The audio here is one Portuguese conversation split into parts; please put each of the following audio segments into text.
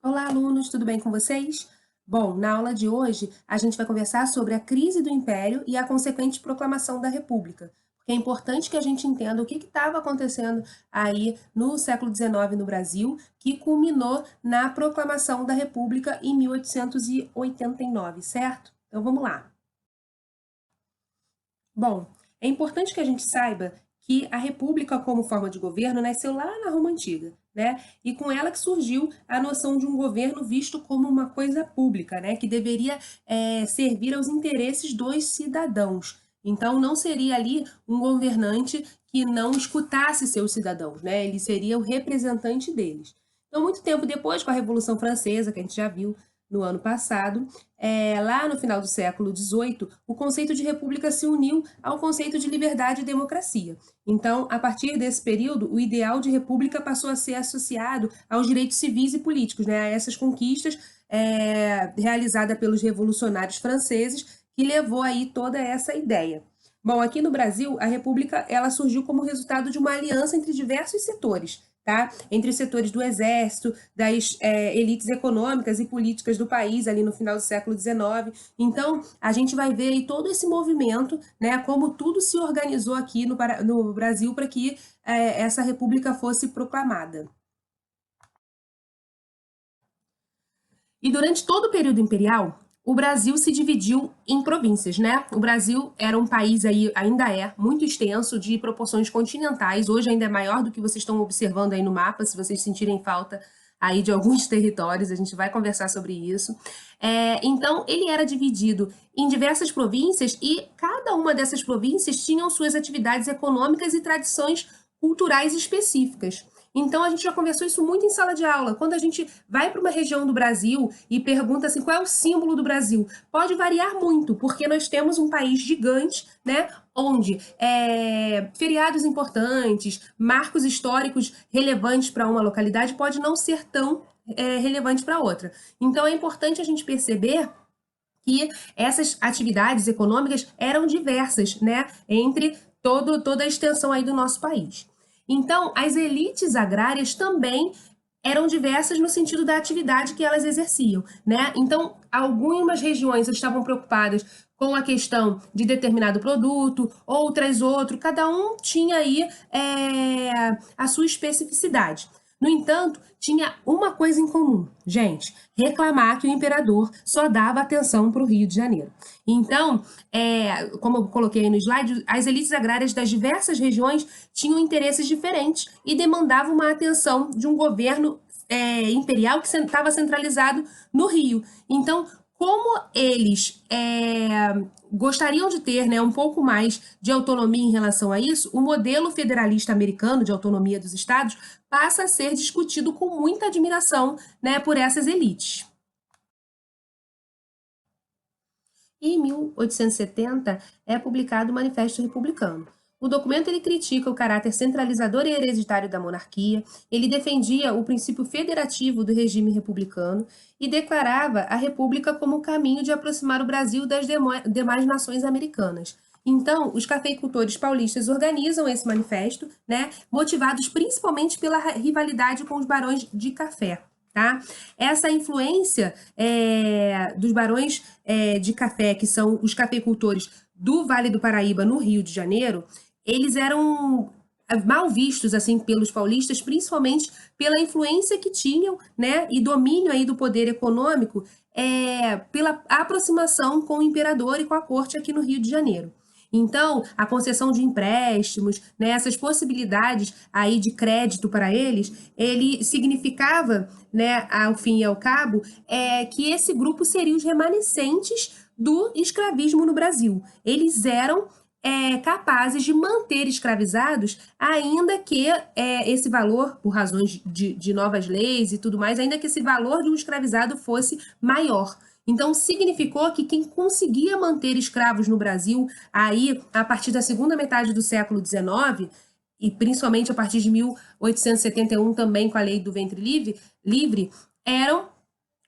Olá, alunos, tudo bem com vocês? Bom, na aula de hoje a gente vai conversar sobre a crise do Império e a consequente proclamação da República, porque é importante que a gente entenda o que estava acontecendo aí no século XIX no Brasil, que culminou na proclamação da República em 1889, certo? Então vamos lá. Bom, é importante que a gente saiba que a república como forma de governo nasceu lá na Roma Antiga, né? E com ela que surgiu a noção de um governo visto como uma coisa pública, né? Que deveria servir aos interesses dos cidadãos. Então, não seria ali um governante que não escutasse seus cidadãos, né? Ele seria o representante deles. Então, muito tempo depois, com a Revolução Francesa, que a gente já viu no ano passado, lá no final do século XVIII, o conceito de república se uniu ao conceito de liberdade e democracia. Então, a partir desse período, o ideal de república passou a ser associado aos direitos civis e políticos, né, a essas conquistas realizadas pelos revolucionários franceses, que levou aí toda essa ideia. Bom, aqui no Brasil, a república ela surgiu como resultado de uma aliança entre diversos setores, tá? Entre os setores do exército, das elites econômicas e políticas do país ali no final do século XIX. Então, a gente vai ver aí todo esse movimento, né, como tudo se organizou aqui no Brasil para que essa república fosse proclamada. E durante todo o período imperial, o Brasil se dividiu em províncias, né? O Brasil era um país aí, ainda é, muito extenso, de proporções continentais. Hoje ainda é maior do que vocês estão observando aí no mapa, se vocês sentirem falta aí de alguns territórios, a gente vai conversar sobre isso. Então, ele era dividido em diversas províncias e cada uma dessas províncias tinham suas atividades econômicas e tradições culturais específicas. Então, a gente já conversou isso muito em sala de aula. Quando a gente vai para uma região do Brasil e pergunta assim, qual é o símbolo do Brasil? Pode variar muito, porque nós temos um país gigante, né? Onde feriados importantes, marcos históricos relevantes para uma localidade pode não ser tão relevante para outra. Então, é importante a gente perceber que essas atividades econômicas eram diversas, né? Entre toda a extensão aí do nosso país. Então, as elites agrárias também eram diversas no sentido da atividade que elas exerciam, né? Então, algumas regiões estavam preocupadas com a questão de determinado produto, outras outro, cada um tinha aí a sua especificidade. No entanto, tinha uma coisa em comum, gente, reclamar que o imperador só dava atenção para o Rio de Janeiro. Então, como eu coloquei aí no slide, as elites agrárias das diversas regiões tinham interesses diferentes e demandavam uma atenção de um governo imperial que estava centralizado no Rio. Então, como eles gostariam de ter, né, um pouco mais de autonomia em relação a isso, o modelo federalista americano de autonomia dos estados passa a ser discutido com muita admiração, né, por essas elites. E em 1870 é publicado o Manifesto Republicano. O documento ele critica o caráter centralizador e hereditário da monarquia, ele defendia o princípio federativo do regime republicano e declarava a república como o caminho de aproximar o Brasil das demais nações americanas. Então, os cafeicultores paulistas organizam esse manifesto, né, motivados principalmente pela rivalidade com os barões de café. Tá? Essa influência dos barões de café, que são os cafeicultores do Vale do Paraíba, no Rio de Janeiro, eles eram mal vistos assim pelos paulistas, principalmente pela influência que tinham, né, e domínio aí do poder econômico, pela aproximação com o imperador e com a corte aqui no Rio de Janeiro. Então, a concessão de empréstimos, né, essas possibilidades aí de crédito para eles, ele significava, né, ao fim e ao cabo, que esse grupo seria os remanescentes do escravismo no Brasil. Eles eram capazes de manter escravizados, ainda que esse valor, por razões de novas leis e tudo mais, ainda que esse valor de um escravizado fosse maior. Então, significou que quem conseguia manter escravos no Brasil, aí, a partir da segunda metade do século XIX, e principalmente a partir de 1871, também com a lei do ventre livre eram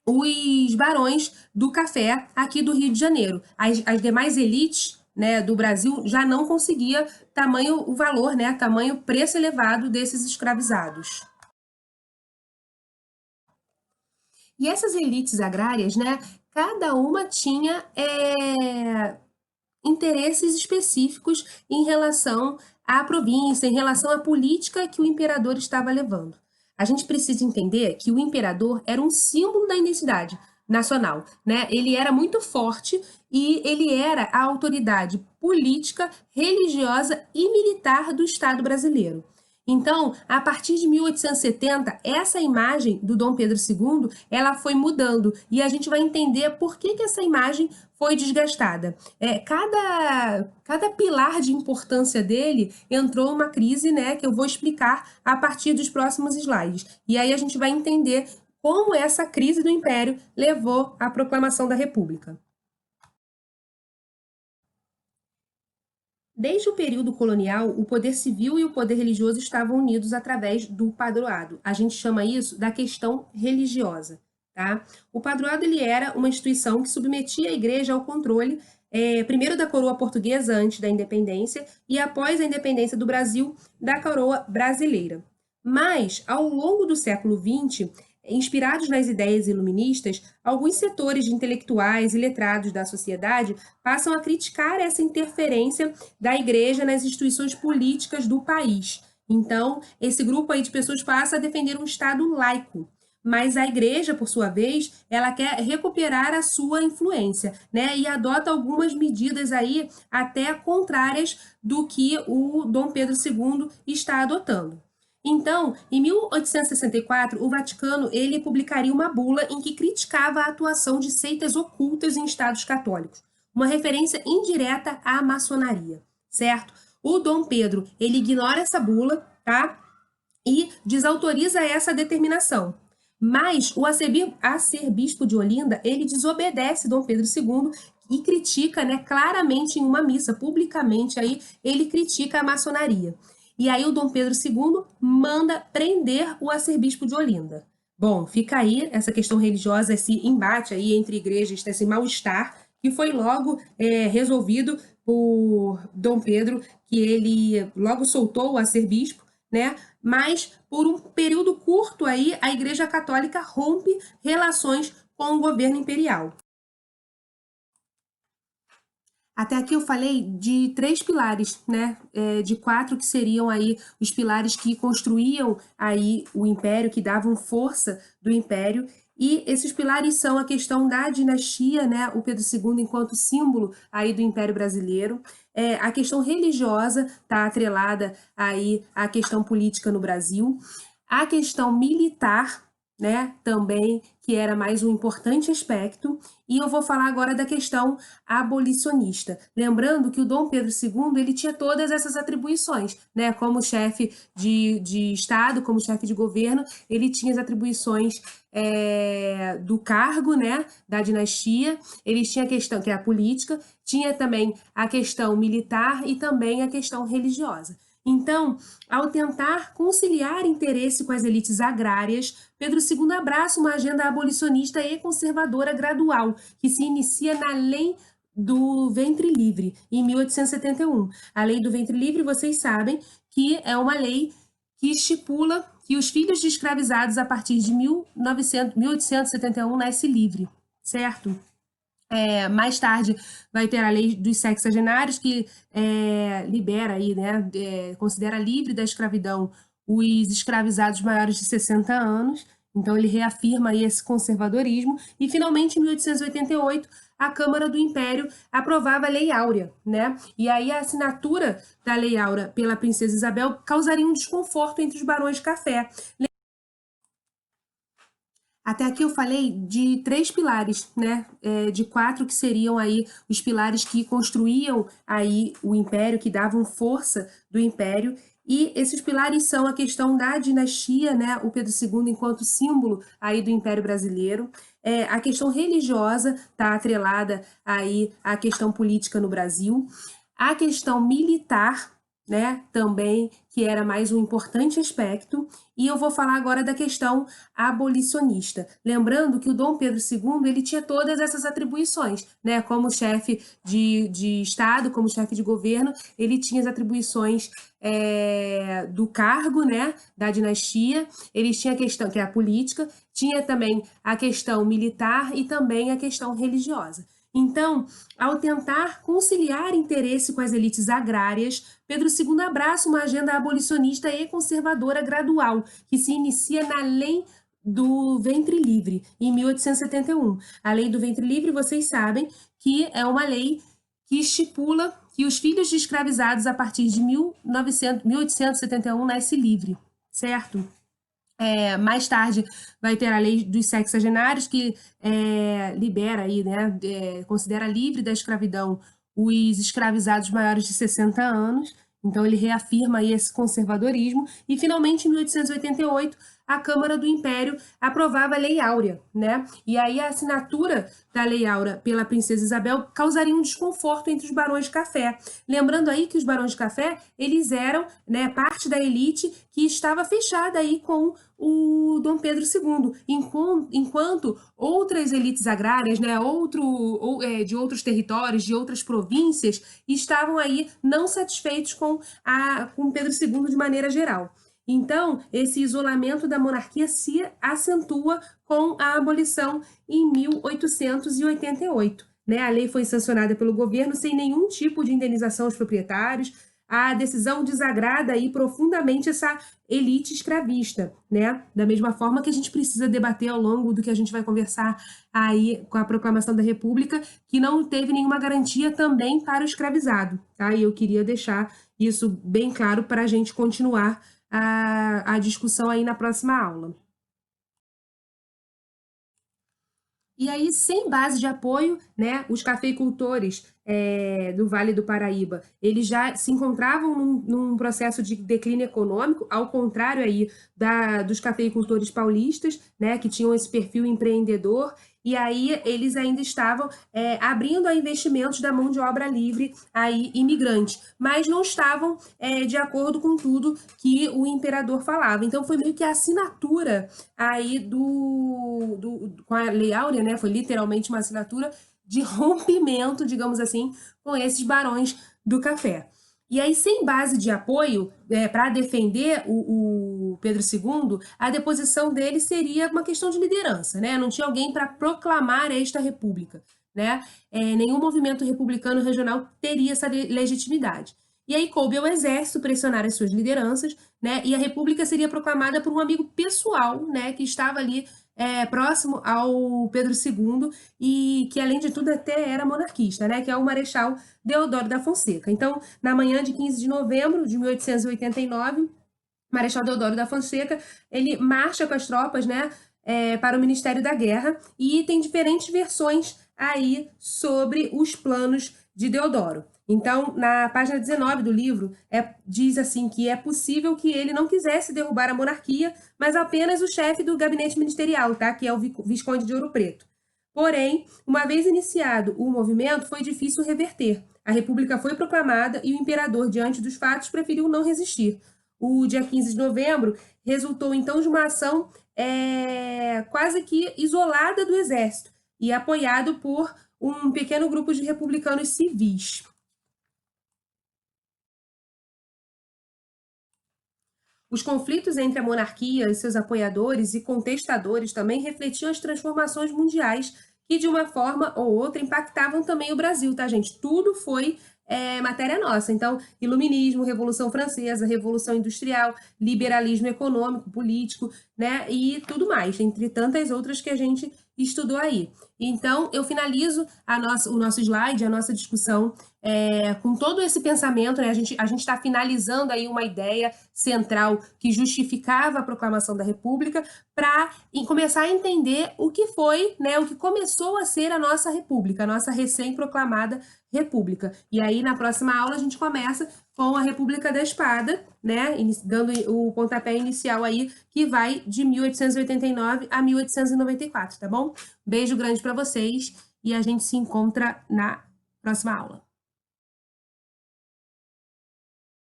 os barões do café aqui do Rio de Janeiro. As demais elites, né, do Brasil já não conseguia o valor, né, tamanho preço elevado desses escravizados. E essas elites agrárias, né, cada uma tinha interesses específicos em relação à província, em relação à política que o imperador estava levando. A gente precisa entender que o imperador era um símbolo da identidade nacional, né? Ele era muito forte e ele era a autoridade política, religiosa e militar do Estado brasileiro. Então, a partir de 1870, essa imagem do Dom Pedro II, ela foi mudando e a gente vai entender por que essa imagem foi desgastada. Cada pilar de importância dele entrou uma crise, né, que eu vou explicar a partir dos próximos slides. E aí a gente vai entender como essa crise do Império levou à proclamação da República. Desde o período colonial, o poder civil e o poder religioso estavam unidos através do padroado. A gente chama isso da questão religiosa. Tá? O padroado ele era uma instituição que submetia a igreja ao controle, primeiro da coroa portuguesa antes da independência e após a independência do Brasil, da coroa brasileira. Mas, ao longo do século XX, inspirados nas ideias iluministas, alguns setores de intelectuais e letrados da sociedade passam a criticar essa interferência da igreja nas instituições políticas do país. Então, esse grupo aí de pessoas passa a defender um Estado laico. Mas a igreja, por sua vez, ela quer recuperar a sua influência, né? E adota algumas medidas aí até contrárias do que o Dom Pedro II está adotando. Então, em 1864, o Vaticano ele publicaria uma bula em que criticava a atuação de seitas ocultas em estados católicos, uma referência indireta à maçonaria, certo? O Dom Pedro ele ignora essa bula, tá? E desautoriza essa determinação. Mas o arcebispo de Olinda ele desobedece Dom Pedro II e critica, né, claramente em uma missa, publicamente aí ele critica a maçonaria. E aí o Dom Pedro II manda prender o arcebispo de Olinda. Bom, fica aí essa questão religiosa, esse embate aí entre igrejas, esse mal-estar, que foi logo resolvido por Dom Pedro, que ele logo soltou o arcebispo, né? Mas por um período curto aí, a Igreja Católica rompe relações com o governo imperial. Até aqui eu falei de 3 pilares, né? De 4 que seriam aí os pilares que construíam aí o Império, que davam força do Império. E esses pilares são a questão da dinastia, né? O Pedro II enquanto símbolo aí do Império Brasileiro. A questão religiosa está atrelada aí à questão política no Brasil. A questão militar, né, também, que era mais um importante aspecto, e eu vou falar agora da questão abolicionista. Lembrando que o Dom Pedro II ele tinha todas essas atribuições, né, como chefe de Estado, como chefe de governo, ele tinha as atribuições do cargo, né, da dinastia, ele tinha a questão que é a política, tinha também a questão militar e também a questão religiosa. Então, ao tentar conciliar interesse com as elites agrárias, Pedro II abraça uma agenda abolicionista e conservadora gradual, que se inicia na Lei do Ventre Livre, em 1871. A Lei do Ventre Livre, vocês sabem que é uma lei que estipula que os filhos de escravizados a partir de 1871 nascem livre, certo? Mais tarde vai ter a lei dos sexagenários, que libera aí, né, considera livre da escravidão os escravizados maiores de 60 anos, então ele reafirma aí esse conservadorismo, e finalmente em 1888 a Câmara do Império aprovava a Lei Áurea, né? E aí a assinatura da Lei Áurea pela princesa Isabel causaria um desconforto entre os barões de café. Até aqui eu falei de 3 pilares, né? De 4 que seriam aí os pilares que construíam aí o Império, que davam força do Império. E esses pilares são a questão da dinastia, né? O Pedro II enquanto símbolo aí do Império Brasileiro. A questão religiosa está atrelada aí à questão política no Brasil. A questão militar, né, também, que era mais um importante aspecto, e eu vou falar agora da questão abolicionista. Lembrando que o Dom Pedro II, ele tinha todas essas atribuições, né, como chefe de Estado, como chefe de governo, ele tinha as atribuições do cargo, né, da dinastia, eles tinham a questão, que é a política, tinha também a questão militar e também a questão religiosa. Então, ao tentar conciliar interesse com as elites agrárias, Pedro II abraça uma agenda abolicionista e conservadora gradual, que se inicia na Lei do Ventre Livre, em 1871. A Lei do Ventre Livre, vocês sabem que é uma lei que estipula que os filhos de escravizados a partir de 1871 nascem livre, certo? Mais tarde vai ter a lei dos sexagenários, que libera aí, né, considera livre da escravidão os escravizados maiores de 60 anos. Então, ele reafirma aí esse conservadorismo. E, finalmente, em 1888, a Câmara do Império aprovava a Lei Áurea, né? E aí a assinatura da Lei Áurea pela princesa Isabel causaria um desconforto entre os barões de café. Lembrando aí que os barões de café, eles eram, parte da elite que estava fechada aí com o Dom Pedro II, enquanto outras elites agrárias, né, de outros territórios, de outras províncias, estavam aí não satisfeitos com Pedro II de maneira geral. Então, esse isolamento da monarquia se acentua com a abolição em 1888. Né? A lei foi sancionada pelo governo sem nenhum tipo de indenização aos proprietários. A decisão desagrada aí profundamente essa elite escravista, né? Da mesma forma que a gente precisa debater ao longo do que a gente vai conversar aí com a proclamação da República, que não teve nenhuma garantia também para o escravizado, tá? E eu queria deixar isso bem claro para a gente continuar a discussão aí na próxima aula. E aí, sem base de apoio, né, os cafeicultores do Vale do Paraíba, eles já se encontravam num processo de declínio econômico, ao contrário aí dos cafeicultores paulistas, né, que tinham esse perfil empreendedor, e aí eles ainda estavam abrindo a investimentos da mão de obra livre aí imigrante, mas não estavam de acordo com tudo que o imperador falava. Então foi meio que a assinatura aí com a Lei Áurea, né? Foi literalmente uma assinatura de rompimento, digamos assim, com esses barões do café. E aí, sem base de apoio para defender o Pedro II, a deposição dele seria uma questão de liderança, né? Não tinha alguém para proclamar esta república, né? Nenhum movimento republicano regional teria essa legitimidade. E aí coube ao exército pressionar as suas lideranças, né? E a república seria proclamada por um amigo pessoal, né? Que estava ali próximo ao Pedro II e que, além de tudo, até era monarquista, né? Que é o Marechal Deodoro da Fonseca. Então, na manhã de 15 de novembro de 1889, Marechal Deodoro da Fonseca, ele marcha com as tropas, né? Para o Ministério da Guerra e tem diferentes versões aí sobre os planos de Deodoro. Então, na página 19 do livro, diz assim que é possível que ele não quisesse derrubar a monarquia, mas apenas o chefe do gabinete ministerial, tá? Que é o Visconde de Ouro Preto. Porém, uma vez iniciado o movimento, foi difícil reverter. A república foi proclamada e o imperador, diante dos fatos, preferiu não resistir. O dia 15 de novembro resultou, então, de uma ação quase que isolada do exército e apoiado por um pequeno grupo de republicanos civis. Os conflitos entre a monarquia e seus apoiadores e contestadores também refletiam as transformações mundiais que, de uma forma ou outra, impactavam também o Brasil, tá, gente? Tudo foi matéria nossa. Então, iluminismo, Revolução Francesa, Revolução Industrial, liberalismo econômico, político, né? E tudo mais, entre tantas outras que a gente estudou aí. Então, eu finalizo o nosso slide, a nossa discussão, com todo esse pensamento, né? A gente está finalizando aí uma ideia central que justificava a proclamação da República para começar a entender o que foi, né? O que começou a ser a nossa República, a nossa recém-proclamada República. E aí, na próxima aula, a gente começa com a República da Espada, né? Dando o pontapé inicial aí, que vai de 1889 a 1894, tá bom? Beijo grande para vocês e a gente se encontra na próxima aula.